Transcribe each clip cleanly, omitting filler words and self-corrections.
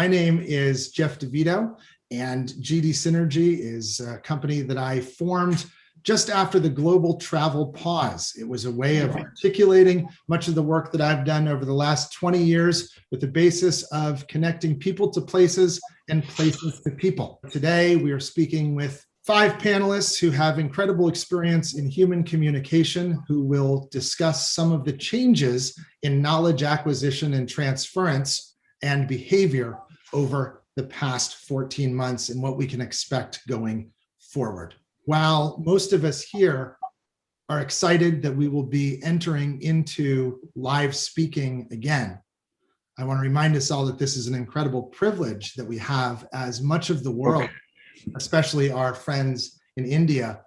My name is Geoff DeVito, and GD Synergy is a company that I formed just after the global travel pause. It was a way of articulating much of the work that I've done over the last 20 years with the basis of connecting people to places and places to people. Today, we are speaking with 5 panelists who have incredible experience in human communication, who will discuss some of the changes in knowledge acquisition and transference and behavior over the past 14 months and what we can expect going forward. While most of us here are excited that we will be entering into live speaking again, I want to remind us all that this is an incredible privilege that we have, as much of the world, especially our friends in India,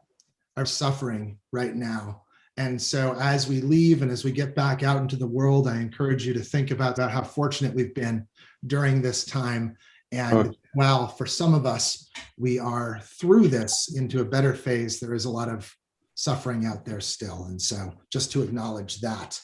are suffering right now. And so as we leave and as we get back out into the world, I encourage you to think about how fortunate we've been during this time. And while for some of us, we are through this into a better phase, there is a lot of suffering out there still. And so just to acknowledge that.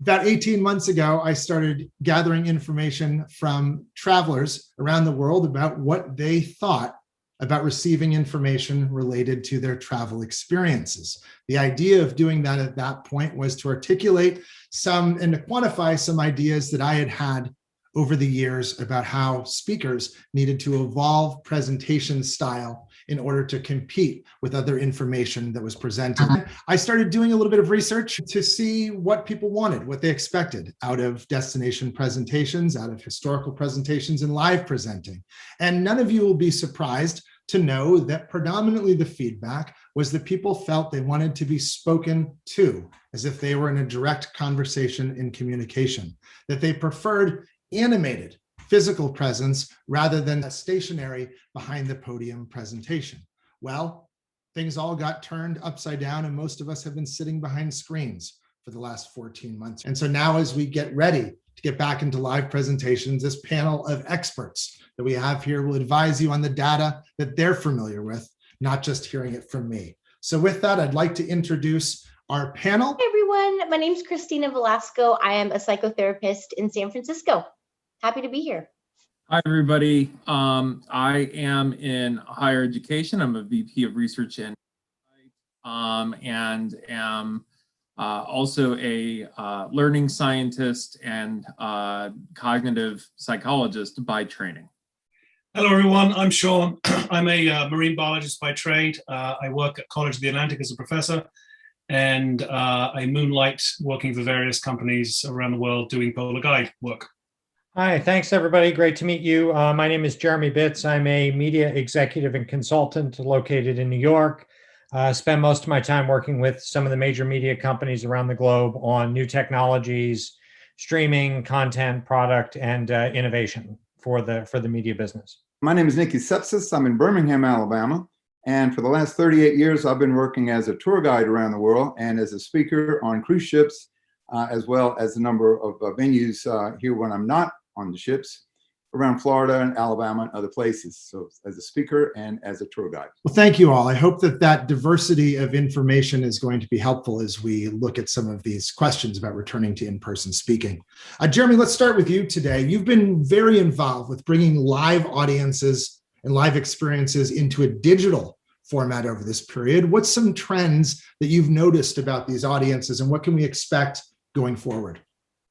About 18 months ago, I started gathering information from travelers around the world about what they thought about receiving information related to their travel experiences. The idea of doing that at that point was to articulate some and to quantify some ideas that I had had over the years about how speakers needed to evolve presentation style in order to compete with other information that was presented. I started doing a little bit of research to see what people wanted, what they expected out of destination presentations, out of historical presentations, and live presenting. And none of you will be surprised to know that predominantly the feedback was that people felt they wanted to be spoken to as if they were in a direct conversation in communication, that they preferred animated physical presence rather than a stationary behind the podium presentation. Well, things all got turned upside down, and most of us have been sitting behind screens for the last 14 months. And so now, as we get ready to get back into live presentations, this panel of experts that we have here will advise you on the data that they're familiar with, not just hearing it from me. So with that, I'd like to introduce our panel. Hey everyone, my name is Christina Velasco. I am a psychotherapist in San Francisco. Happy to be here. Hi, everybody. I am in higher education. I'm a VP of Research and am also a learning scientist and cognitive psychologist by training. Hello, everyone. I'm Sean. I'm a marine biologist by trade. I work at College of the Atlantic as a professor, and I moonlight working for various companies around the world doing polar guide work. Hi, thanks everybody. Great to meet you. My name is Jeremy Bitts. I'm a media executive and consultant located in New York. Spend most of my time working with some of the major media companies around the globe on new technologies, streaming, content, product, and innovation for the media business. My name is Nicky Sepsis. I'm in Birmingham, Alabama. And for the last 38 years, I've been working as a tour guide around the world and as a speaker on cruise ships, as well as a number of venues here when I'm not on the ships around Florida and Alabama and other places. So as a speaker and as a tour guide. Well, thank you all. I hope that that diversity of information is going to be helpful as we look at some of these questions about returning to in-person speaking. Jeremy, let's start with you today. You've been very involved with bringing live audiences and live experiences into a digital format over this period. What's some trends that you've noticed about these audiences, and what can we expect going forward?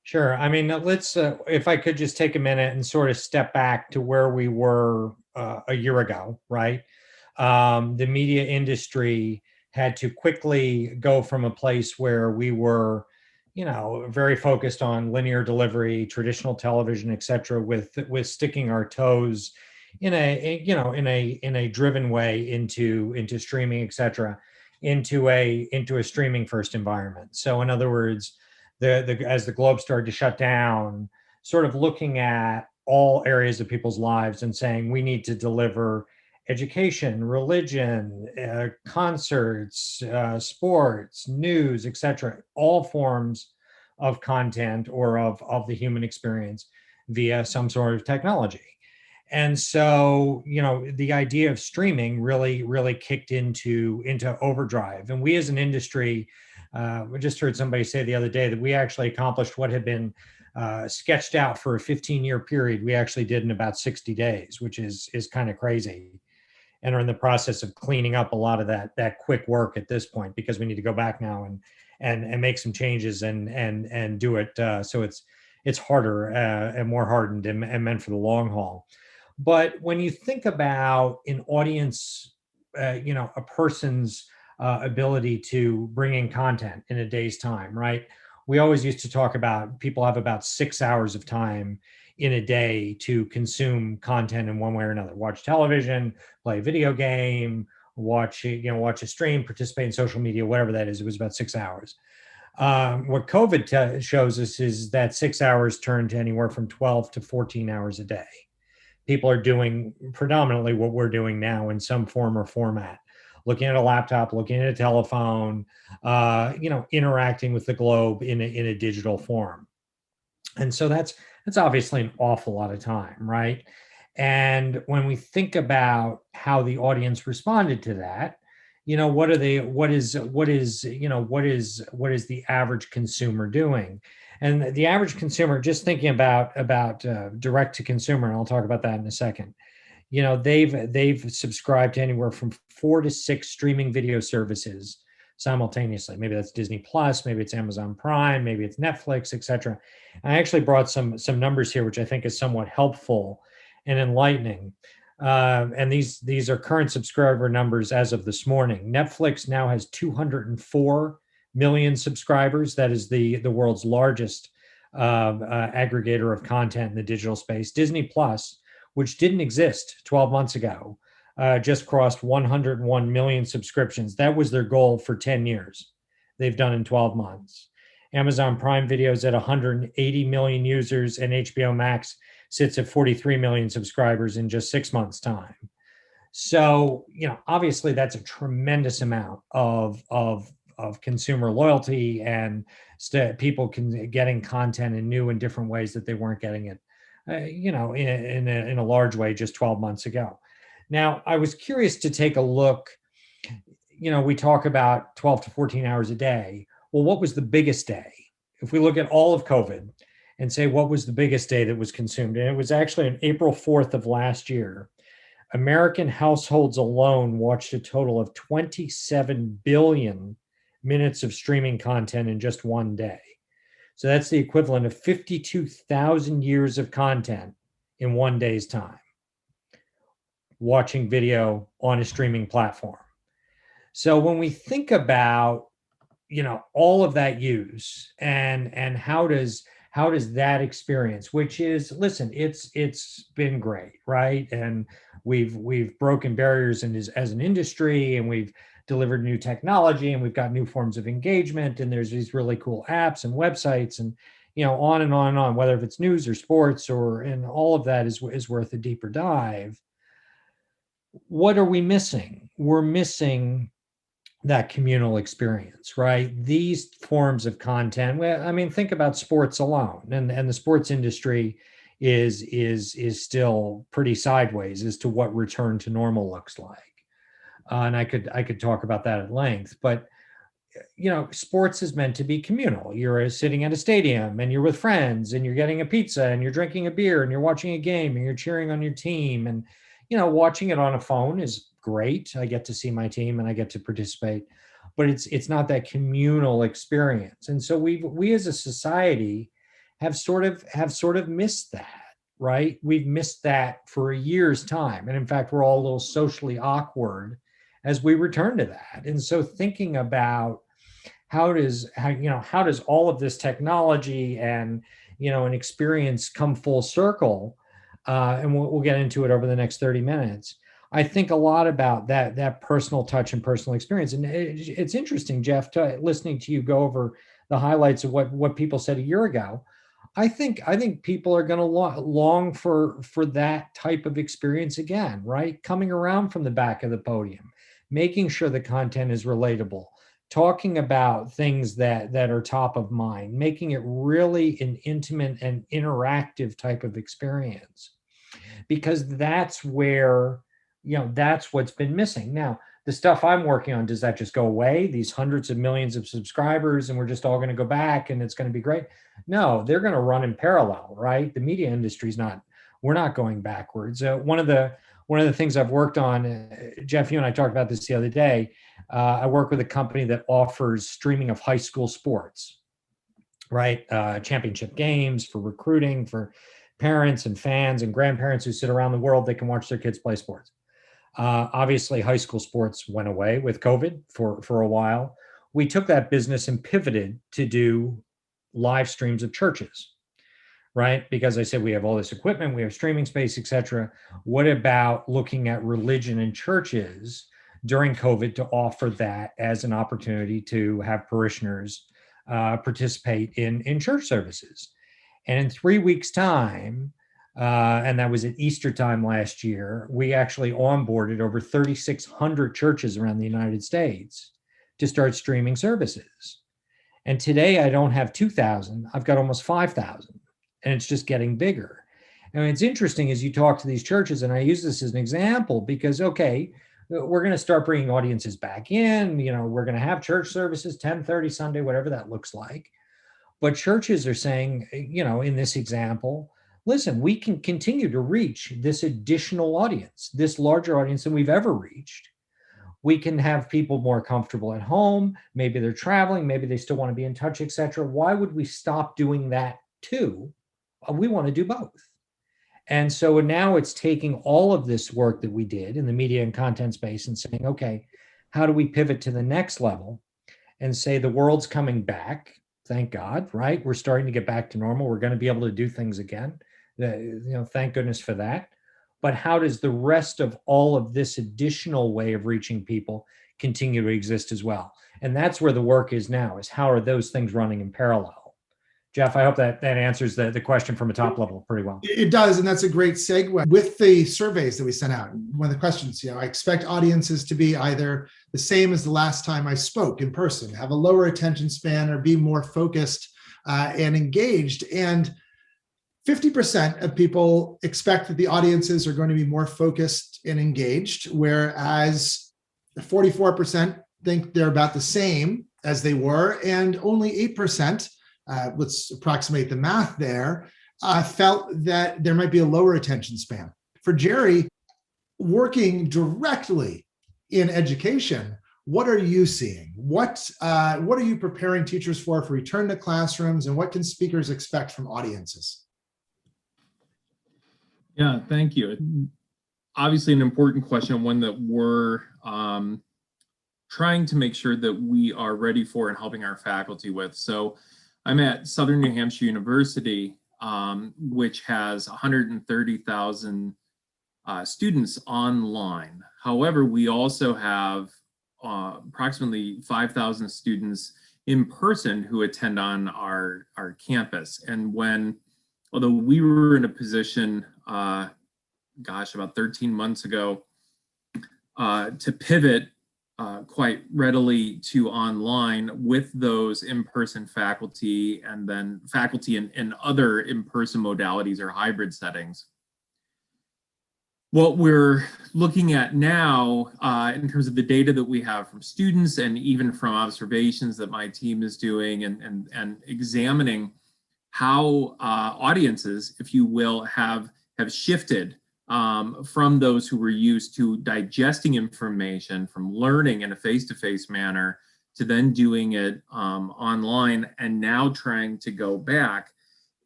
Sure. I mean, let's, if I could just take a minute and sort of step back to where we were a year ago, right? The media industry had to quickly go from a place where we were, very focused on linear delivery, traditional television, et cetera, with sticking our toes in a driven way into streaming, et cetera, into a streaming first environment. So in other words, as the globe started to shut down, sort of looking at all areas of people's lives and saying we need to deliver education, religion, concerts, sports, news, etc., all forms of content or of the human experience via some sort of technology. And so, the idea of streaming really kicked into overdrive. And we as an industry We just heard somebody say the other day that we actually accomplished what had been sketched out for a 15-year period. We actually did in about 60 days, which is kind of crazy. And are in the process of cleaning up a lot of that quick work at this point, because we need to go back now and make some changes and do it so it's harder and more hardened and meant for the long haul. But when you think about an audience, a person's ability to bring in content in a day's time, right? We always used to talk about people have about 6 hours of time in a day to consume content in one way or another. Watch television, play a video game, watch a stream, participate in social media, whatever that is. It was about 6 hours. What COVID shows us is that 6 hours turned to anywhere from 12 to 14 hours a day. People are doing predominantly what we're doing now in some form or format, looking at a laptop, looking at a telephone, interacting with the globe in a digital form. And so that's obviously an awful lot of time, right? And when we think about how the audience responded to that, what is the average consumer doing? And the average consumer, just thinking about direct to consumer, and I'll talk about that in a second. They've subscribed to anywhere from 4 to 6 streaming video services simultaneously. Maybe that's Disney Plus, maybe it's Amazon Prime, maybe it's Netflix, etc. I actually brought some numbers here, which I think is somewhat helpful and enlightening. And these are current subscriber numbers as of this morning. Netflix now has 204 million subscribers. That is the world's largest aggregator of content in the digital space. Disney Plus, which didn't exist 12 months ago, just crossed 101 million subscriptions. That was their goal for 10 years. They've done in 12 months. Amazon Prime Video is at 180 million users, and HBO Max sits at 43 million subscribers in just 6 months' time. So, obviously that's a tremendous amount of consumer loyalty and people getting content in new and different ways that they weren't getting it, in a large way just 12 months ago. Now, I was curious to take a look. We talk about 12 to 14 hours a day. Well, what was the biggest day? If we look at all of COVID and say, what was the biggest day that was consumed? And it was actually on April 4th of last year. American households alone watched a total of 27 billion minutes of streaming content in just one day. So that's the equivalent of 52,000 years of content in one day's time, watching video on a streaming platform. So when we think about, all of that use and how does that experience, which is, listen, it's been great, right? And we've broken barriers as an industry, and we've delivered new technology, and we've got new forms of engagement, and there's these really cool apps and websites, and on and on and on, whether if it's news or sports and all of that is worth a deeper dive. What are we missing? We're missing that communal experience, right? These forms of content. Well, I mean, think about sports alone, and the sports industry is still pretty sideways as to what return to normal looks like. And I could talk about that at length, but sports is meant to be communal. You're sitting at a stadium and you're with friends and you're getting a pizza and you're drinking a beer and you're watching a game and you're cheering on your team. And watching it on a phone is great. I get to see my team and I get to participate, but it's not that communal experience. And so we as a society have sort of missed that, right? We've missed that for a year's time. And in fact, we're all a little socially awkward as we return to that. And so thinking about how does all of this technology and an experience come full circle, and we'll get into it over the next 30 minutes. I think a lot about that personal touch and personal experience. And it's interesting, Geoff, listening to you go over the highlights of what people said a year ago. I think people are going to long for that type of experience again, right? Coming around from the back of the podium, making sure the content is relatable, talking about things that are top of mind, making it really an intimate and interactive type of experience, because that's where, that's what's been missing. Now, the stuff I'm working on, does that just go away? These hundreds of millions of subscribers, and we're just all going to go back and it's going to be great? No, they're going to run in parallel, right? The media industry's not, we're not going backwards. One of the things I've worked on, Geoff, you and I talked about this the other day. I work with a company that offers streaming of high school sports, right? Championship games for recruiting, for parents and fans and grandparents who sit around the world, they can watch their kids play sports. Obviously, high school sports went away with COVID for a while. We took that business and pivoted to do live streams of churches, right? Because I said, we have all this equipment, we have streaming space, etc. What about looking at religion in churches during COVID to offer that as an opportunity to have parishioners participate in church services? And in 3 weeks' time, and that was at Easter time last year, we actually onboarded over 3,600 churches around the United States to start streaming services. And today I don't have 2,000, I've got almost 5,000, and it's just getting bigger. And it's interesting as you talk to these churches, and I use this as an example because, okay, we're going to start bringing audiences back in, we're going to have church services, 10:30 Sunday, whatever that looks like. But churches are saying, in this example, listen, we can continue to reach this additional audience, this larger audience than we've ever reached. We can have people more comfortable at home. Maybe they're traveling. Maybe they still want to be in touch, etc. Why would we stop doing that too? We want to do both. And so now it's taking all of this work that we did in the media and content space and saying, okay, how do we pivot to the next level and say the world's coming back? Thank God, right? We're starting to get back to normal. We're going to be able to do things again. Thank goodness for that. But how does the rest of all of this additional way of reaching people continue to exist as well? And that's where the work is now, is how are those things running in parallel? Geoff, I hope that answers the question from a top level pretty well. It does, and that's a great segue. With the surveys that we sent out, one of the questions, I expect audiences to be either the same as the last time I spoke in person, have a lower attention span, or be more focused and engaged. And 50% of people expect that the audiences are going to be more focused and engaged, whereas 44% think they're about the same as they were, and only 8%, let's approximate the math there, felt that there might be a lower attention span. For Jerry, working directly in education, what are you seeing? What are you preparing teachers for return to classrooms, and what can speakers expect from audiences? Yeah, thank you. Obviously an important question, one that we're trying to make sure that we are ready for and helping our faculty with. So I'm at Southern New Hampshire University, which has 130,000 students online. However, we also have approximately 5,000 students in person who attend on our campus. And although we were in a position, about 13 months ago, to pivot quite readily to online with those in-person faculty, and then faculty in other in-person modalities or hybrid settings. What we're looking at now in terms of the data that we have from students, and even from observations that my team is doing, and examining how audiences, if you will, have shifted from those who were used to digesting information, from learning in a face-to-face manner, to then doing it online, and now trying to go back,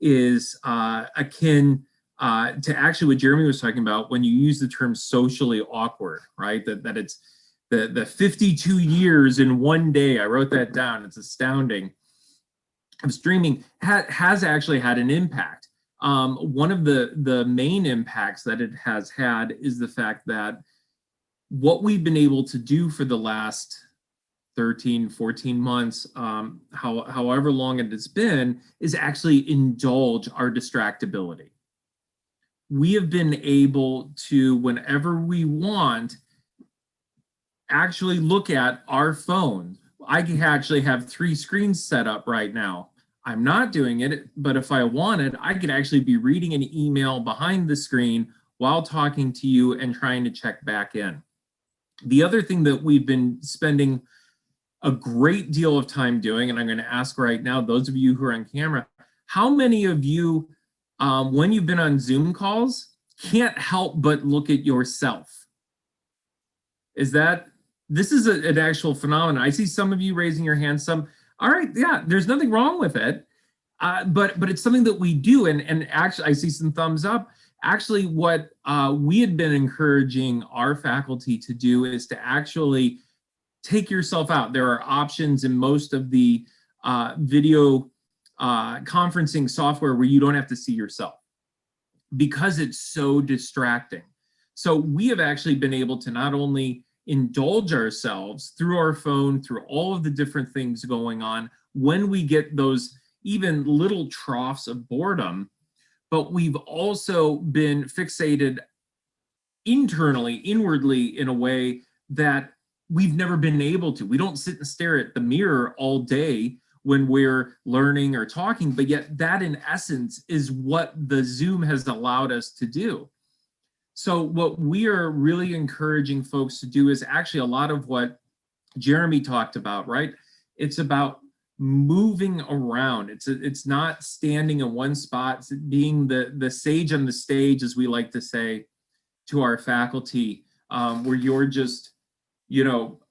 is akin to actually what Jeremy was talking about when you use the term socially awkward, right? That it's the 52 years in one day. I wrote that down. It's astounding. Of streaming has actually had an impact. One of the main impacts that it has had is the fact that what we've been able to do for the last 13, 14 months, however long it has been, is actually indulge our distractibility. We have been able to, whenever we want, actually look at our phone. I can actually have 3 screens set up right now. I'm not doing it, but if I wanted, I could actually be reading an email behind the screen while talking to you and trying to check back in. The other thing that we've been spending a great deal of time doing, and I'm going to ask right now, those of you who are on camera, how many of you, when you've been on Zoom calls, can't help but look at yourself? This is an actual phenomenon. I see some of you raising your hands, some, all right, yeah, there's nothing wrong with it. But it's something that we do, and actually I see some thumbs up. Actually, what we had been encouraging our faculty to do is to actually take yourself out. There are options in most of the video conferencing software where you don't have to see yourself because it's so distracting. So we have actually been able to not only indulge ourselves through our phone, through all of the different things going on, when we get those even little troughs of boredom, but we've also been fixated internally, inwardly, in a way that we've never been able to. We don't sit and stare at the mirror all day when we're learning or talking, but yet that in essence is what the Zoom has allowed us to do. So what we are really encouraging folks to do is actually a lot of what Jeremy talked about, right? It's about moving around. It's not standing in one spot. It's being the sage on the stage, as we like to say to our faculty, where you're just,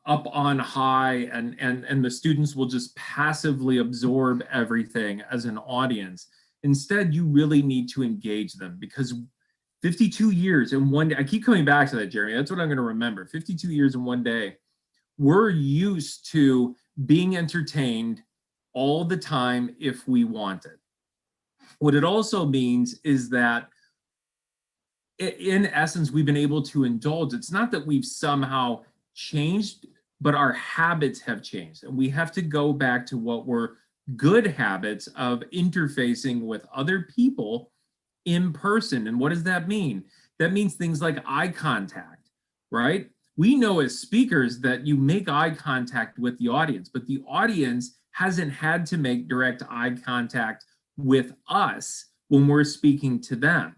up on high, and the students will just passively absorb everything as an audience. Instead, you really need to engage them, because 52 years in one day, I keep coming back to that, Jeremy, that's what I'm going to remember. 52 years in one day. We're used to being entertained all the time if we want it. What it also means is that in essence, we've been able to indulge. It's not that we've somehow changed, but our habits have changed. And we have to go back to what were good habits of interfacing with other people in person. And what does that mean? That means things like eye contact, right? We know as speakers that you make eye contact with the audience, but the audience hasn't had to make direct eye contact with us when we're speaking to them.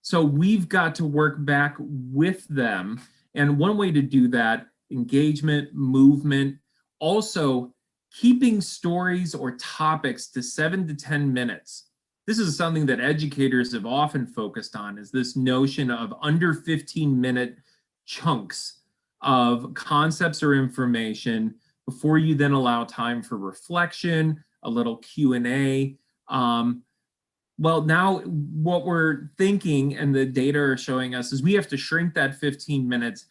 So we've got to work back with them. And one way to do that, engagement, movement, also keeping stories or topics to 7 to 10 minutes. This is something that educators have often focused on, is this notion of under 15-minute chunks of concepts or information before you then allow time for reflection, a little Q&A. Well, now what we're thinking, and the data are showing us, is we have to shrink that 15 minutes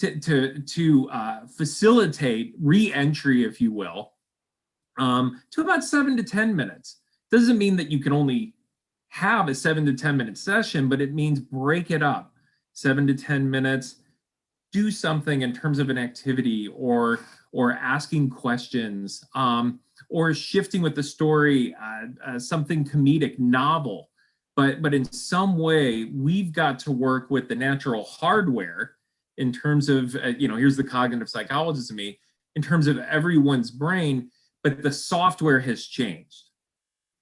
to facilitate re-entry, if you will, to about 7 to 10 minutes. Doesn't mean that you can only have a 7 to 10 minute session, but it means break it up. 7 to 10 minutes, do something in terms of an activity, or asking questions, or shifting with the story, something comedic, novel. But in some way, we've got to work with the natural hardware in terms of, here's the cognitive psychologist in me, in terms of everyone's brain, but the software has changed.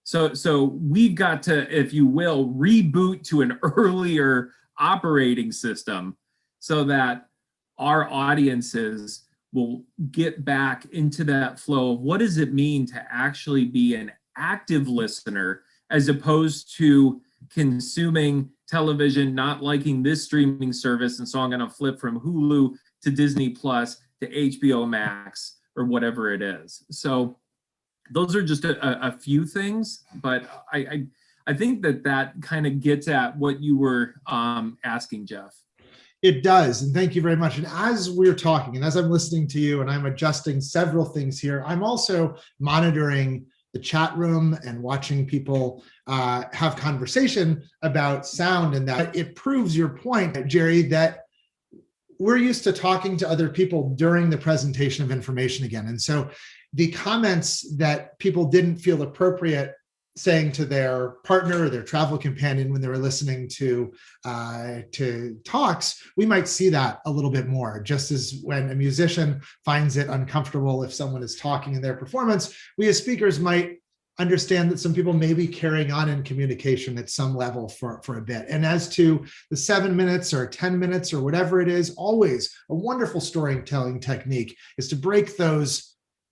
So we've got to, if you will, reboot to an earlier operating system so that our audiences will get back into that flow of what does it mean to actually be an active listener, as opposed to consuming television, not liking this streaming service, and so I'm going to flip from Hulu to Disney Plus to HBO Max or whatever it is. So those are just a few things, but I think that kind of gets at what you were asking, Geoff. It does, and thank you very much. And as we're talking, and as I'm listening to you, and I'm adjusting several things here, I'm also monitoring the chat room and watching people have conversation about sound, and that it proves your point, Jerry, that we're used to talking to other people during the presentation of information again. And so the comments that people didn't feel appropriate saying to their partner or their travel companion when they were listening to talks, we might see that a little bit more. Just as when a musician finds it uncomfortable if someone is talking in their performance, we as speakers might understand that some people may be carrying on in communication at some level for a bit. And as to the 7 minutes or 10 minutes or whatever it is, always a wonderful storytelling technique is to break those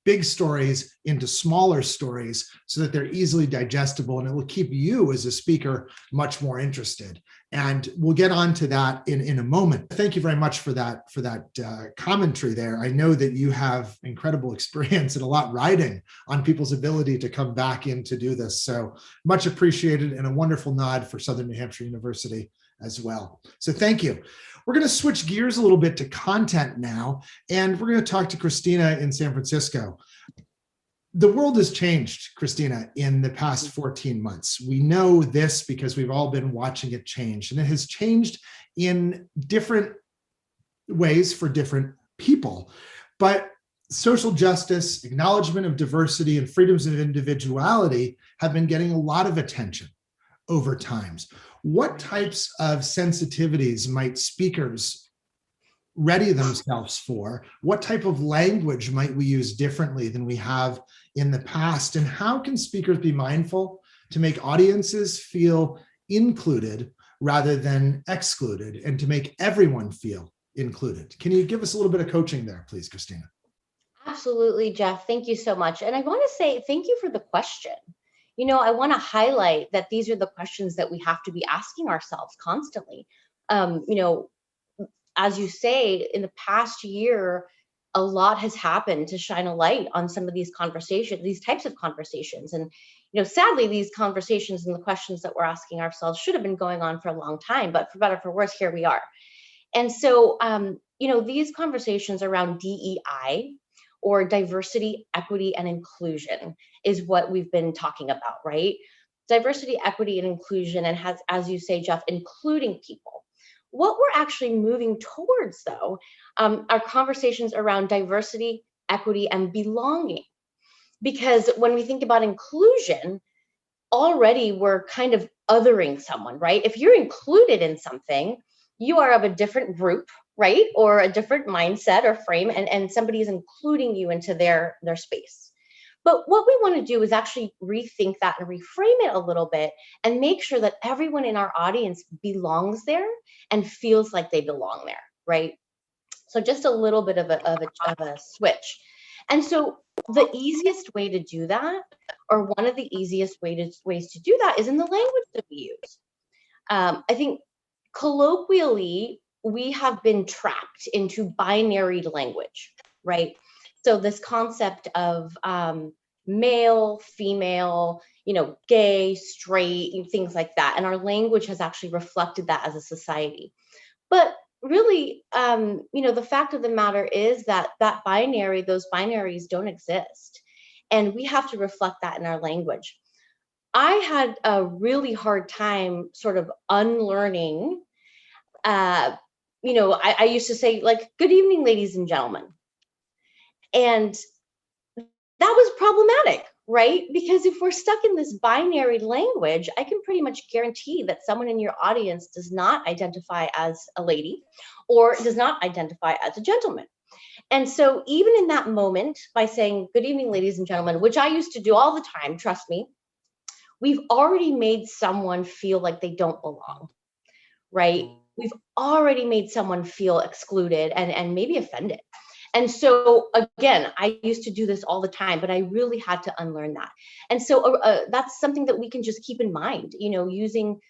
big stories into smaller stories so that they're easily digestible, and it will keep you as a speaker much more interested. And we'll get on to that in a moment. Thank you very much for that commentary there. I know that you have incredible experience and a lot riding on people's ability to come back in to do this. So much appreciated, and a wonderful nod for Southern New Hampshire University as well. So thank you. We're going to switch gears a little bit to content now, and we're going to talk to Christina in San Francisco. The world has changed, Christina, in the past 14 months. We know this because we've all been watching it change, and it has changed in different ways for different people. But social justice, acknowledgement of diversity, and freedoms of individuality have been getting a lot of attention over times. What types of sensitivities might speakers ready themselves for? What type of language might we use differently than we have in the past? And how can speakers be mindful to make audiences feel included rather than excluded, and to make everyone feel included? Can you give us a little bit of coaching there, please, Christina? Absolutely, Geoff. Thank you so much. And I want to say thank you for the question. You know, I want to highlight that these are the questions that we have to be asking ourselves constantly. You know, as you say, in the past year, a lot has happened to shine a light on some of these conversations, these types of conversations. And, you know, sadly, these conversations and the questions that we're asking ourselves should have been going on for a long time, but for better or for worse, here we are. And so, you know, these conversations around DEI, or diversity, equity, and inclusion, is what we've been talking about, right? Diversity, equity, and inclusion, and has, as you say, Geoff, including people. What we're actually moving towards, though, are conversations around diversity, equity, and belonging. Because when we think about inclusion, already we're kind of othering someone, right? If you're included in something, you are of a different group, right? Or a different mindset or frame, and somebody is including you into their space. But what we want to do is actually rethink that and reframe it a little bit and make sure that everyone in our audience belongs there and feels like they belong there, right? So just a little bit of a switch. And so the easiest way to do that, or one of the easiest ways to do that, is in the language that we use. I think colloquially, we have been trapped into binary language, right? So this concept of male, female, you know, gay, straight, and things like that. And our language has actually reflected that as a society. But really, you know, the fact of the matter is that those binaries don't exist. And we have to reflect that in our language. I had a really hard time sort of unlearning. You know, I used to say, like, good evening, ladies and gentlemen. And that was problematic, right? Because if we're stuck in this binary language, I can pretty much guarantee that someone in your audience does not identify as a lady or does not identify as a gentleman. And so even in that moment, by saying, good evening, ladies and gentlemen, which I used to do all the time, trust me, we've already made someone feel like they don't belong, right? We've already made someone feel excluded and maybe offended. And so, again, I used to do this all the time, but I really had to unlearn that. And so that's something that we can just keep in mind, you know, using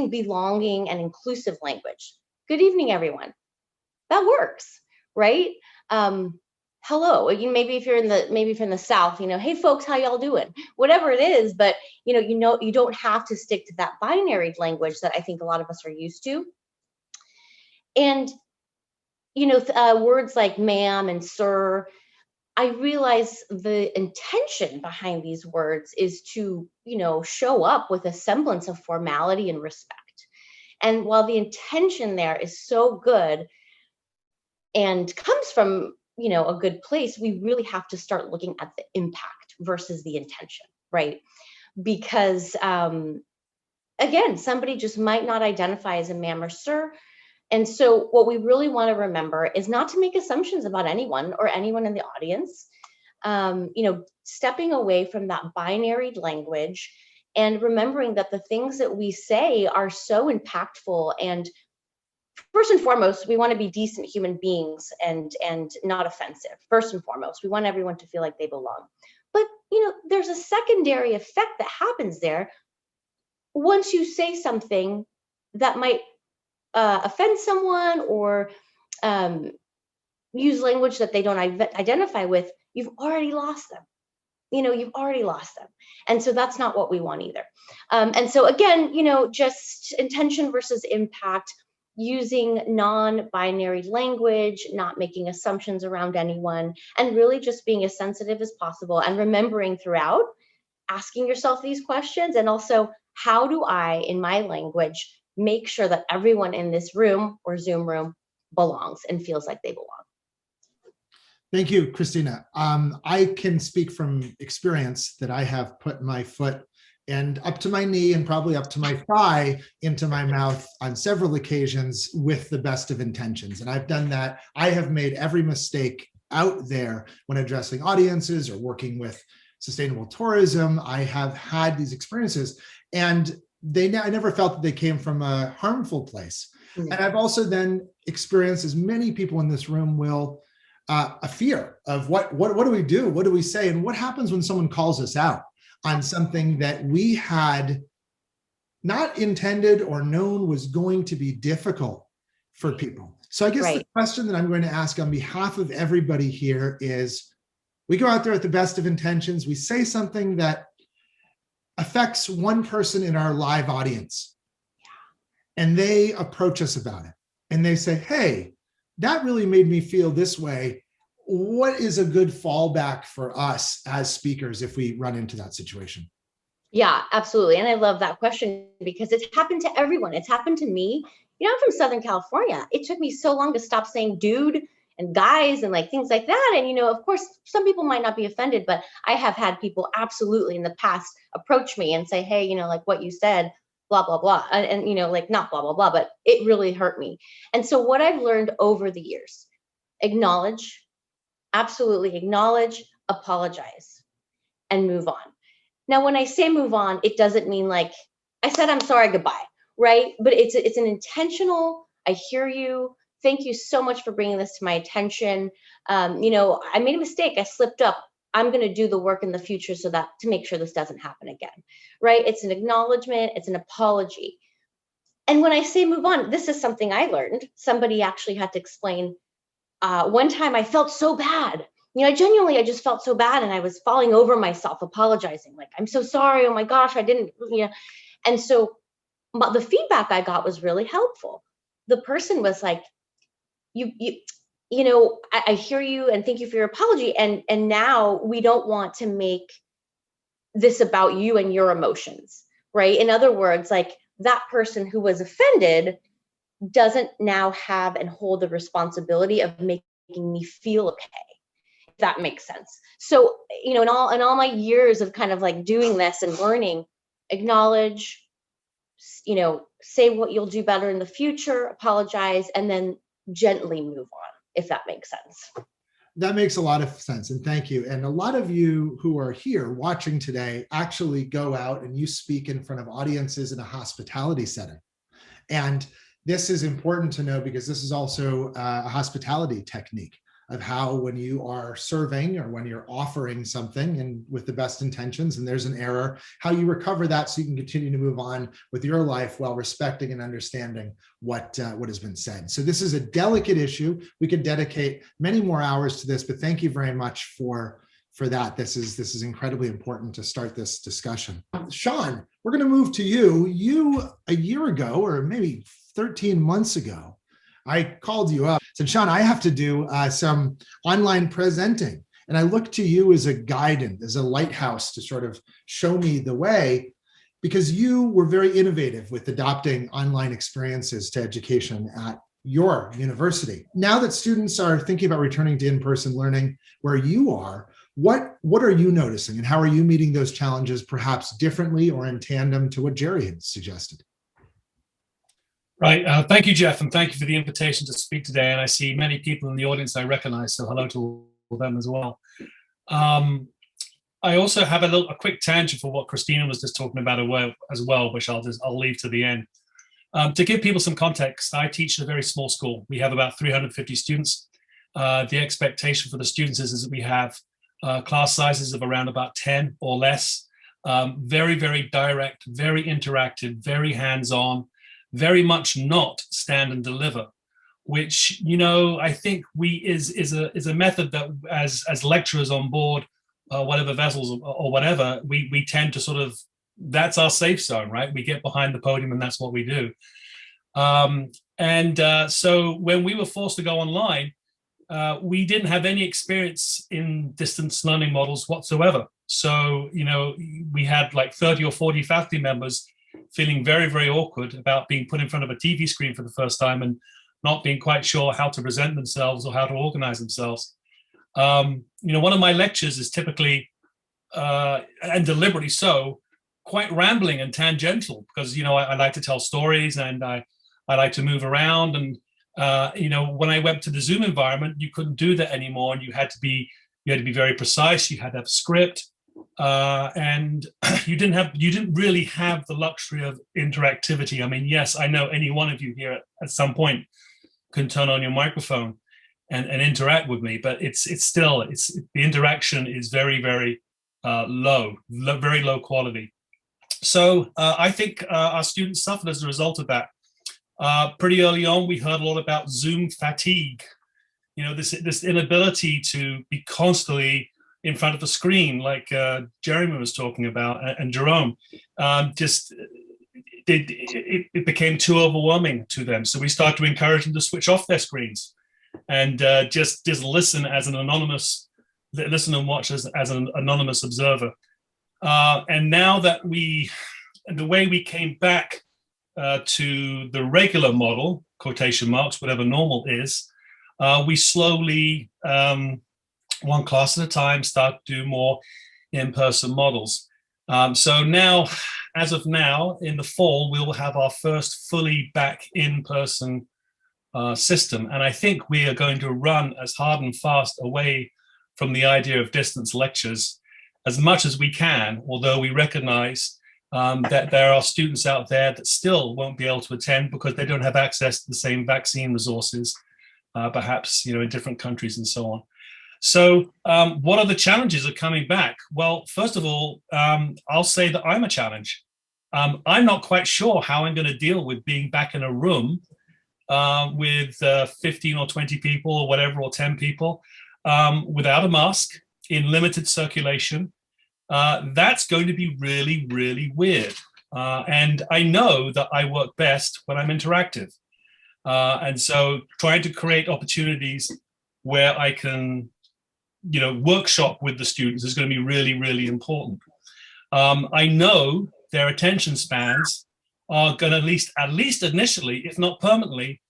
belonging and inclusive language. Good evening, everyone. That works, right? Hello. Maybe if you're in the South, you know, hey folks, how y'all doing? Whatever it is, but you don't have to stick to that binary language that I think a lot of us are used to. And words like ma'am and sir, I realize the intention behind these words is to, show up with a semblance of formality and respect. And while the intention there is so good and comes from, a good place, we really have to start looking at the impact versus the intention, right? Because, again, somebody just might not identify as a ma'am or sir. And so what we really want to remember is not to make assumptions about anyone or anyone in the audience. stepping away from that binary language and remembering that the things that we say are so impactful. And first and foremost, we want to be decent human beings and not offensive. First and foremost, we want everyone to feel like they belong. But, there's a secondary effect that happens there. Once you say something that might offend someone or use language that they don't identify with, you've already lost them. You've already lost them. And so that's not what we want either. And so again, just intention versus impact, using non-binary language, not making assumptions around anyone, and really just being as sensitive as possible and remembering throughout, asking yourself these questions, and also, how do I, in my language, make sure that everyone in this room or Zoom room belongs and feels like they belong? Thank you, Christina. I can speak from experience that I have put my foot and up to my knee and probably up to my thigh into my mouth on several occasions with the best of intentions. And I've done that. I have made every mistake out there when addressing audiences or working with sustainable tourism. I have had these experiences, and I never felt that they came from a harmful place. Mm-hmm. And I've also then experienced, as many people in this room will, a fear of what do we do? What do we say? And what happens when someone calls us out on something that we had not intended or known was going to be difficult for people? So I guess the question that I'm going to ask on behalf of everybody here is, we go out there with the best of intentions. We say something that affects one person in our live audience, and they approach us about it. And they say, hey, that really made me feel this way. What is a good fallback for us as speakers if we run into that situation? Yeah, absolutely. And I love that question because it's happened to everyone. It's happened to me. I'm from Southern California. It took me so long to stop saying dude and guys and like things like that. And, of course, some people might not be offended, but I have had people absolutely in the past approach me and say, hey, like what you said, blah, blah, blah. And like not blah, blah, blah, but it really hurt me. And so what I've learned over the years, acknowledge, absolutely acknowledge, apologize, and move on. Now, when I say move on, it doesn't mean like I said, I'm sorry, goodbye, right? But it's an intentional, I hear you. Thank you so much for bringing this to my attention. I made a mistake. I slipped up. I'm going to do the work in the future to make sure this doesn't happen again, right? It's an acknowledgement. It's an apology. And when I say move on, this is something I learned. Somebody actually had to explain. One time I felt so bad. I just felt so bad, and I was falling over myself, apologizing. Like, I'm so sorry. Oh my gosh, I didn't, And so the feedback I got was really helpful. The person was like, I hear you and thank you for your apology. And now we don't want to make this about you and your emotions, right? In other words, like that person who was offended doesn't now have and hold the responsibility of making me feel okay, if that makes sense. So, in all my years of kind of like doing this and learning, acknowledge, say what you'll do better in the future, apologize, and then gently move on, if that makes sense. That makes a lot of sense, and thank you. And a lot of you who are here watching today actually go out and you speak in front of audiences in a hospitality setting. And this is important to know because this is also a hospitality technique of how, when you are serving or when you're offering something and with the best intentions and there's an error, how you recover that so you can continue to move on with your life while respecting and understanding what has been said. So this is a delicate issue. We could dedicate many more hours to this, but thank you very much for that. This is incredibly important to start this discussion. Sean, we're going to move to you. You, a year ago, or maybe 13 months ago, I called you up, said, Sean, I have to do some online presenting. And I look to you as a guidance, as a lighthouse to sort of show me the way, because you were very innovative with adopting online experiences to education at your university. Now that students are thinking about returning to in-person learning where you are, what are you noticing and how are you meeting those challenges perhaps differently or in tandem to what Jerry had suggested? Right. Thank you, Geoff, and thank you for the invitation to speak today. And I see many people in the audience I recognize, so hello to all of them as well. I also have a quick tangent for what Christina was just talking about as well, which I'll leave to the end. To give people some context, I teach at a very small school. We have about 350 students. The expectation for the students is that we have class sizes of around about 10 or less. Very, very direct, very interactive, very hands-on, very much not stand and deliver, which, you know, I think is a method that as lecturers on board, whatever vessels or whatever, we tend to sort of, that's our safe zone, right? We get behind the podium and that's what we do. So when we were forced to go online, we didn't have any experience in distance learning models whatsoever. So, you know, we had like 30 or 40 faculty members feeling very, very awkward about being put in front of a TV screen for the first time and not being quite sure how to present themselves or how to organize themselves. You know, one of my lectures is typically, and deliberately so, quite rambling and tangential because, you know, I like to tell stories and I like to move around. And, you know, when I went to the Zoom environment, you couldn't do that anymore. And you had to be very precise. You had to have a script. And you didn't really have the luxury of interactivity. I mean, yes, I know any one of you here at some point can turn on your microphone and interact with me, but it's the interaction is very, very very low quality. So I think our students suffered as a result of that. Pretty early on, we heard a lot about Zoom fatigue. You know, this inability to be constantly in front of the screen, like Jeremy was talking about, and Jerome. It became too overwhelming to them. So we started to encourage them to switch off their screens and just listen as an anonymous, listen and watch as an anonymous observer. And now that the way we came back to the regular model, quotation marks, whatever normal is, we slowly, one class at a time, start to do more in-person models. So now, as of now, in the fall, we will have our first fully back in-person system. And I think we are going to run as hard and fast away from the idea of distance lectures as much as we can, although we recognize that there are students out there that still won't be able to attend because they don't have access to the same vaccine resources, perhaps, you know, in different countries and so on. So what are the challenges of coming back? Well, first of all, I'll say that I'm a challenge. I'm not quite sure how I'm going to deal with being back in a room with 15 or 20 people or whatever, or 10 people, without a mask, in limited circulation. That's going to be really, really weird. And I know that I work best when I'm interactive. And so trying to create opportunities where I can, you know, workshop with the students is going to be really, really important. I know their attention spans are going to at least initially, if not permanently,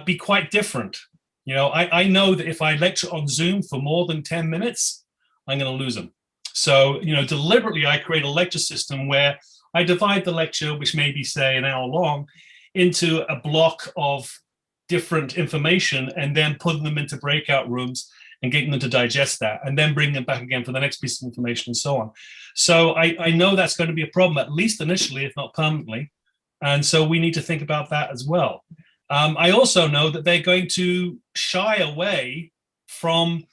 be quite different. You know, I know that if I lecture on Zoom for more than 10 minutes, I'm going to lose them. So, you know, deliberately, I create a lecture system where I divide the lecture, which may be, say, an hour long, into a block of different information and then put them into breakout rooms and getting them to digest that and then bring them back again for the next piece of information and so on. So I know that's going to be a problem, at least initially, if not permanently. And so we need to think about that as well. I also know that they're going to shy away from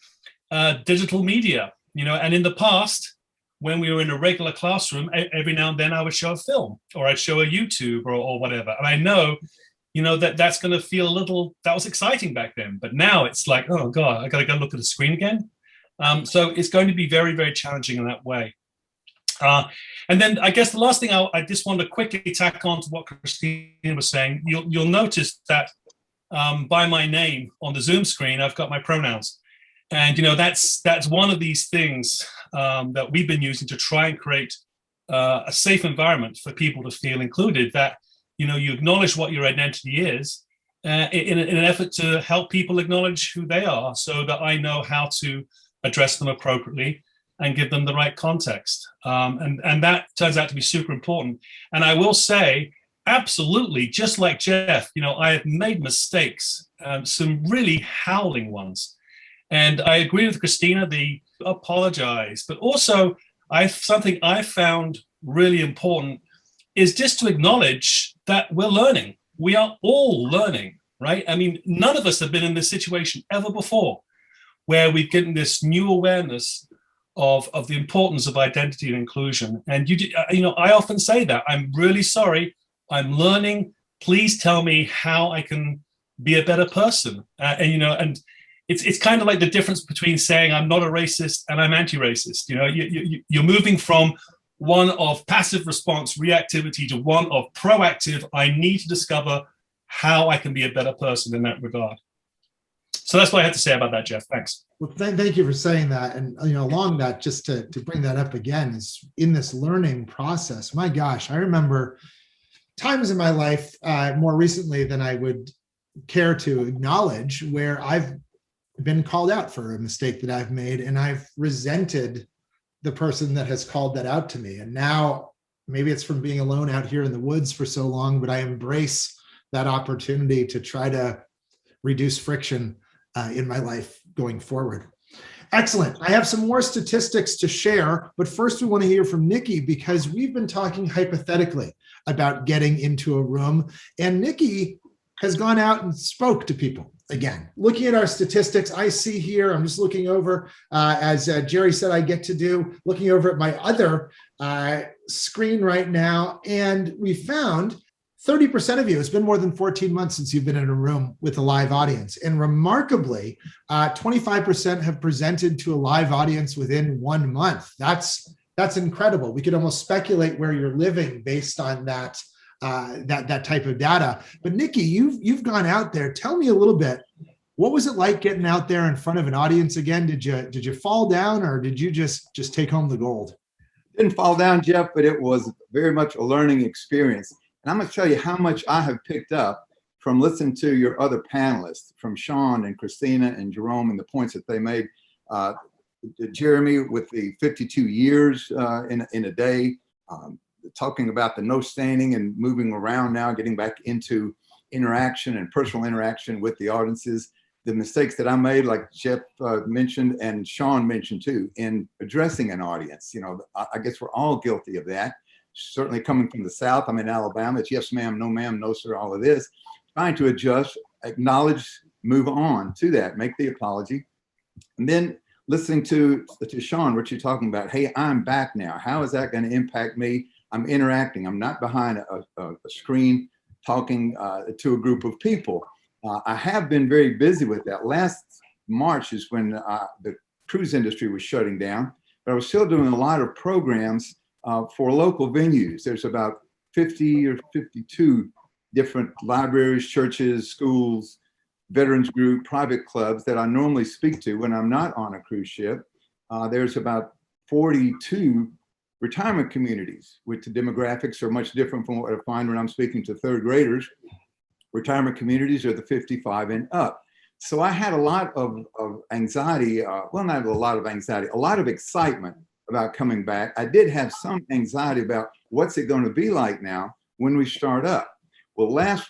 digital media, you know, and in the past, when we were in a regular classroom, every now and then I would show a film or I'd show a YouTube or whatever. And I know, you know, that's going to feel a little, that was exciting back then. But now it's like, oh God, I got to go look at the screen again. So it's going to be very, very challenging in that way. And then I guess the last thing I just want to quickly tack on to what Christina was saying, you'll notice that by my name on the Zoom screen, I've got my pronouns. And, you know, that's one of these things that we've been using to try and create a safe environment for people to feel included, that, you know, you acknowledge what your identity is in an effort to help people acknowledge who they are so that I know how to address them appropriately and give them the right context. And that turns out to be super important. And I will say, absolutely, just like Geoff, you know, I have made mistakes, some really howling ones. And I agree with Christina, apologize. But also, something I found really important is just to acknowledge that we're learning. We are all learning, right? I mean, none of us have been in this situation ever before, where we've gotten this new awareness of the importance of identity and inclusion. And I often say that I'm really sorry, I'm learning. Please tell me how I can be a better person. And it's kind of like the difference between saying I'm not a racist and I'm anti-racist. You're moving from one of passive response reactivity to one of proactive. I need to discover how I can be a better person in that regard. So that's what I had to say about that, Geoff. Thanks. Well, thank you for saying that. And along that, just to bring that up again, is in this learning process. My gosh, I remember times in my life, more recently than I would care to acknowledge, where I've been called out for a mistake that I've made, and I've resented the person that has called that out to me. And now maybe it's from being alone out here in the woods for so long, but I embrace that opportunity to try to reduce friction in my life going forward. Excellent. I have some more statistics to share, but first we want to hear from Nikki, because we've been talking hypothetically about getting into a room, and Nikki has gone out and spoke to people. Again, looking at our statistics, I see here, I'm just looking over, as Jerry said, I get to do, looking over at my other screen right now, and we found 30% of you, it's been more than 14 months since you've been in a room with a live audience. And remarkably, 25% have presented to a live audience within 1 month. That's incredible. We could almost speculate where you're living based on that type of data. But Nikki, you've gone out there. Tell me a little bit. What was it like getting out there in front of an audience again? Did you fall down, or did you just take home the gold? Didn't fall down, Geoff, but it was very much a learning experience. And I'm going to tell you how much I have picked up from listening to your other panelists, from Sean and Christina and Jerome, and the points that they made. Jeremy with the 52 years in a day, talking about the no standing and moving around now, getting back into interaction and personal interaction with the audiences. The mistakes that I made, like Geoff mentioned and Sean mentioned too, in addressing an audience. I guess we're all guilty of that. Certainly coming from the South, I'm in Alabama. It's yes, ma'am, no, sir, all of this. Trying to adjust, acknowledge, move on to that, make the apology. And then listening to Sean, what you're talking about, hey, I'm back now. How is that going to impact me? I'm interacting. I'm not behind a screen talking to a group of people. I have been very busy with that. Last March is when the cruise industry was shutting down, but I was still doing a lot of programs for local venues. There's about 50 or 52 different libraries, churches, schools, veterans group, private clubs that I normally speak to when I'm not on a cruise ship. There's about 42 retirement communities, which the demographics are much different from what I find when I'm speaking to third graders. Retirement communities are the 55 and up. So I had a lot of anxiety, well, not a lot of anxiety, a lot of excitement about coming back. I did have some anxiety about what's it going to be like now when we start up. Well, last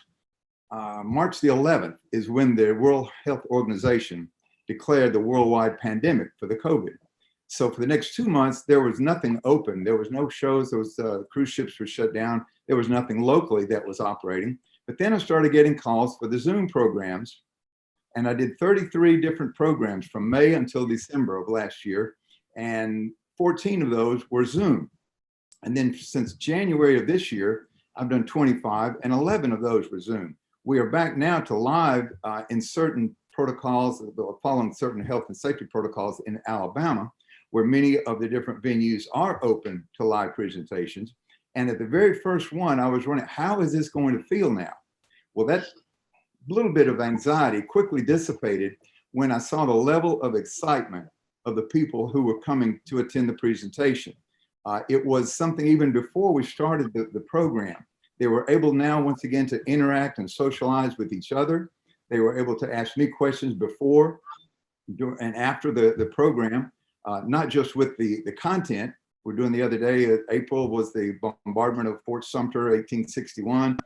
March the 11th is when the World Health Organization declared the worldwide pandemic for the COVID. So for the next 2 months, there was nothing open. There was no shows. There was cruise ships were shut down. There was nothing locally that was operating. But then I started getting calls for the Zoom programs. And I did 33 different programs from May until December of last year. And 14 of those were Zoom. And then since January of this year, I've done 25 and 11 of those were Zoom. We are back now to live in certain protocols, following certain health and safety protocols in Alabama, where many of the different venues are open to live presentations. And at the very first one, I was wondering, how is this going to feel now? Well, that little bit of anxiety quickly dissipated when I saw the level of excitement of the people who were coming to attend the presentation. It was something even before we started the program. They were able now, once again, to interact and socialize with each other. They were able to ask me questions before and after the program, not just with the content. We're doing the other day, April was the bombardment of Fort Sumter, 1861.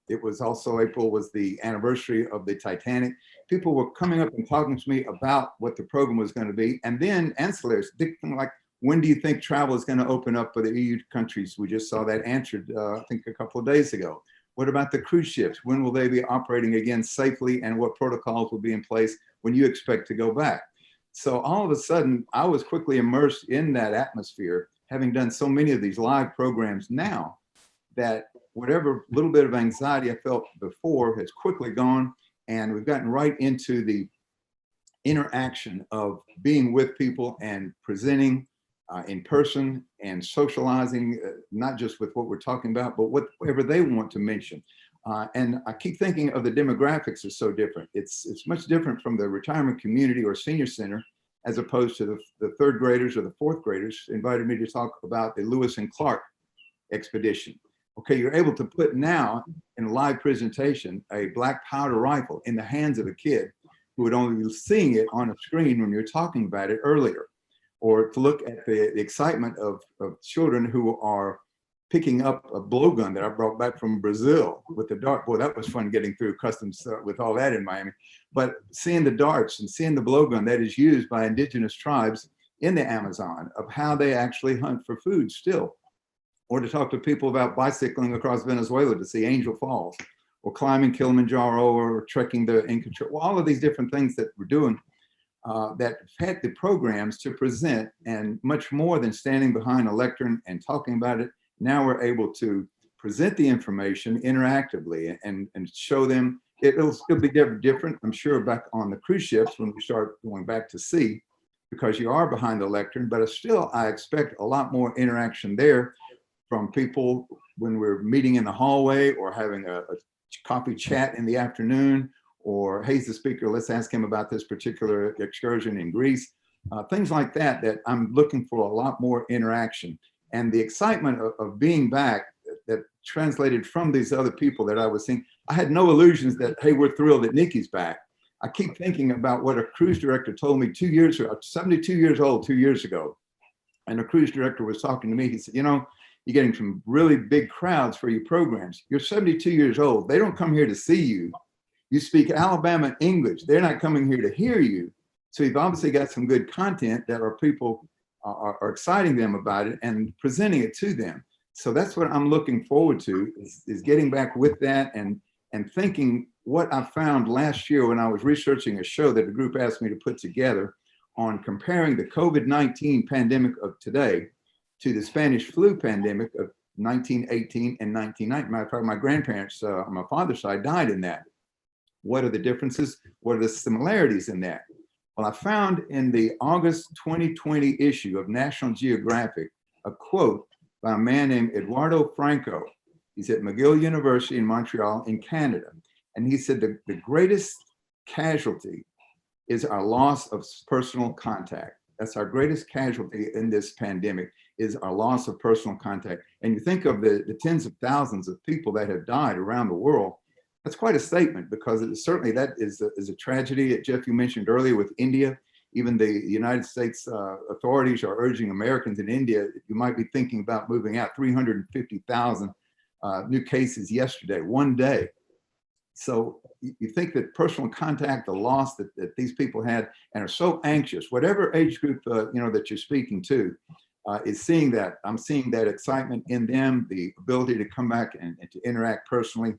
It was also April was the anniversary of the Titanic. People were coming up and talking to me about what the program was going to be. And then ancillaries, like, when do you think travel is going to open up for the EU countries? We just saw that answered, I think, a couple of days ago. What about the cruise ships? When will they be operating again safely, and what protocols will be in place when you expect to go back? So all of a sudden, I was quickly immersed in that atmosphere, having done so many of these live programs now, that whatever little bit of anxiety I felt before has quickly gone, and we've gotten right into the interaction of being with people and presenting in person and socializing, not just with what we're talking about, but whatever they want to mention. And I keep thinking of the demographics are so different. It's much different from the retirement community or senior center, as opposed to the third graders or the fourth graders invited me to talk about the Lewis and Clark expedition. Okay, you're able to put now in a live presentation a black powder rifle in the hands of a kid who would only be seeing it on a screen when you're talking about it earlier, or to look at the excitement of children who are picking up a blowgun that I brought back from Brazil with the dart. Boy, that was fun getting through customs with all that in Miami. But seeing the darts and seeing the blowgun that is used by indigenous tribes in the Amazon, of how they actually hunt for food still. Or to talk to people about bicycling across Venezuela to see Angel Falls, or climbing Kilimanjaro, or trekking the Inca Trail. Well, all of these different things that we're doing that had the programs to present, and much more than standing behind a lectern and talking about it. Now we're able to present the information interactively and show them. It'll be different, I'm sure, back on the cruise ships when we start going back to sea, because you are behind the lectern, but still I expect a lot more interaction there from people when we're meeting in the hallway, or having a coffee chat in the afternoon, or he's the speaker, let's ask him about this particular excursion in Greece. Things like that, that I'm looking for a lot more interaction. And the excitement of being back that translated from these other people that I was seeing. I had no illusions that, hey, we're thrilled that Nikki's back. I keep thinking about what a cruise director told me 2 years ago, 72 years old, 2 years ago. And a cruise director was talking to me. He said, you know, you're getting some really big crowds for your programs. You're 72 years old. They don't come here to see you. You speak Alabama English. They're not coming here to hear you. So you've obviously got some good content that our people are exciting them about it and presenting it to them. So that's what I'm looking forward to, is getting back with that and thinking what I found last year when I was researching a show that a group asked me to put together on comparing the COVID-19 pandemic of today to the Spanish flu pandemic of 1918 and 1919. Matter of fact, my grandparents on my father's side died in that. What are the differences? What are the similarities in that? Well, I found in the August 2020 issue of National Geographic a quote by a man named Eduardo Franco. He's at McGill University in Montreal in Canada. And he said the greatest casualty is our loss of personal contact. That's our greatest casualty in this pandemic, is our loss of personal contact. And you think of the tens of thousands of people that have died around the world. That's quite a statement, because certainly that is a tragedy. Geoff, you mentioned earlier with India, even the United States authorities are urging Americans in India, you might be thinking about moving out. 350,000 new cases yesterday, one day. So you think that personal contact, the loss that these people had and are so anxious, whatever age group that you're speaking to, is seeing that. I'm seeing that excitement in them, the ability to come back and to interact personally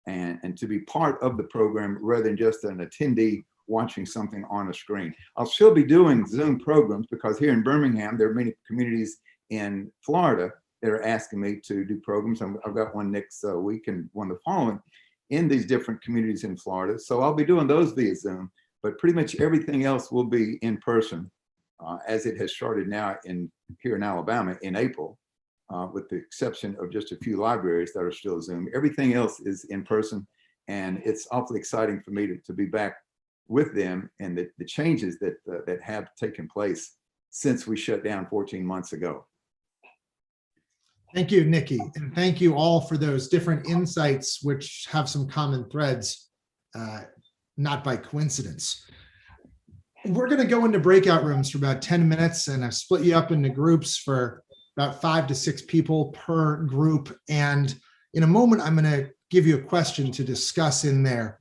and to be part of the program rather than just an attendee watching something on a screen. I'll still be doing Zoom programs, because here in Birmingham, there are many communities in Florida that are asking me to do programs. I've got one next week and one the following in these different communities in Florida. So I'll be doing those via Zoom, but pretty much everything else will be in person, as it has started now here in Alabama in April, with the exception of just a few libraries that are still Zoom. Everything else is in person, and it's awfully exciting for me to be back with them and the changes that have taken place since we shut down 14 months ago. Thank you, Nikki, and thank you all for those different insights, which have some common threads, not by coincidence. We're going to go into breakout rooms for about 10 minutes, and I've split you up into groups for about 5 to 6 people per group. And in a moment, I'm going to give you a question to discuss in there.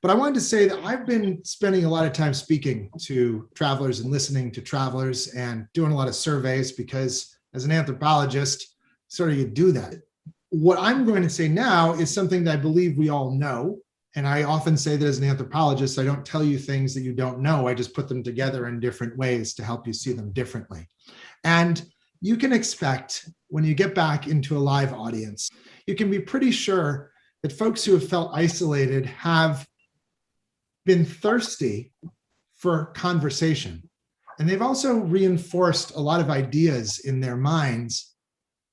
But I wanted to say that I've been spending a lot of time speaking to travelers and listening to travelers and doing a lot of surveys because as an anthropologist, sort of you do that. What I'm going to say now is something that I believe we all know. And I often say that as an anthropologist, I don't tell you things that you don't know. I just put them together in different ways to help you see them differently. And you can expect when you get back into a live audience, you can be pretty sure that folks who have felt isolated have been thirsty for conversation. And they've also reinforced a lot of ideas in their minds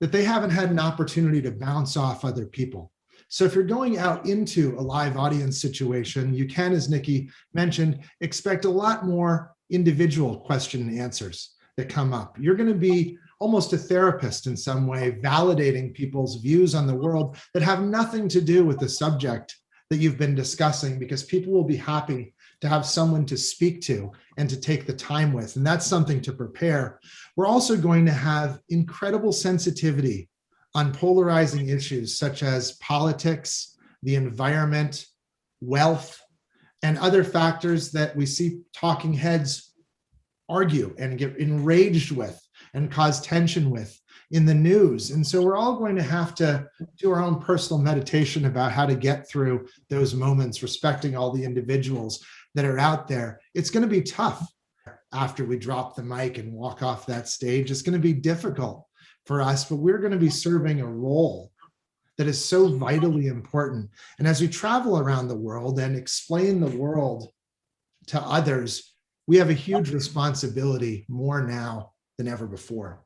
that they haven't had an opportunity to bounce off other people. So if you're going out into a live audience situation, you can, as Nikki mentioned, expect a lot more individual question and answers that come up. You're going to be almost a therapist in some way, validating people's views on the world that have nothing to do with the subject that you've been discussing, because people will be happy to have someone to speak to and to take the time with. And that's something to prepare. We're also going to have incredible sensitivity on polarizing issues such as politics, the environment, wealth, and other factors that we see talking heads argue and get enraged with and cause tension with in the news. And so we're all going to have to do our own personal meditation about how to get through those moments, respecting all the individuals that are out there. It's going to be tough after we drop the mic and walk off that stage. It's going to be difficult for us, but we're going to be serving a role that is so vitally important. And as we travel around the world and explain the world to others, we have a huge responsibility more now than ever before.